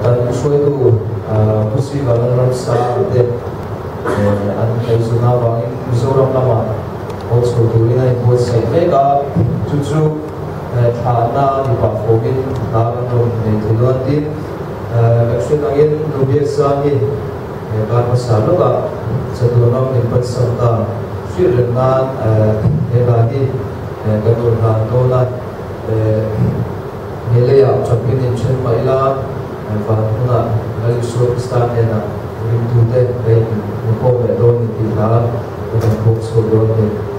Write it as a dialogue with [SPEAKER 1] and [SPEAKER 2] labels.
[SPEAKER 1] kan usoi tu musi valang sa de an kai suna bang mizoram lama also tu ina ibu sai mega cucu thana di pak fomin naran rom ne thilon tin action angin nubiak sani kan masalo ka sadunam ni patsanta shirnan elagi gadol na dola Melaya chapin in chen maila fatuna nalisur stane na rintu te pe ko me don ni la ko so do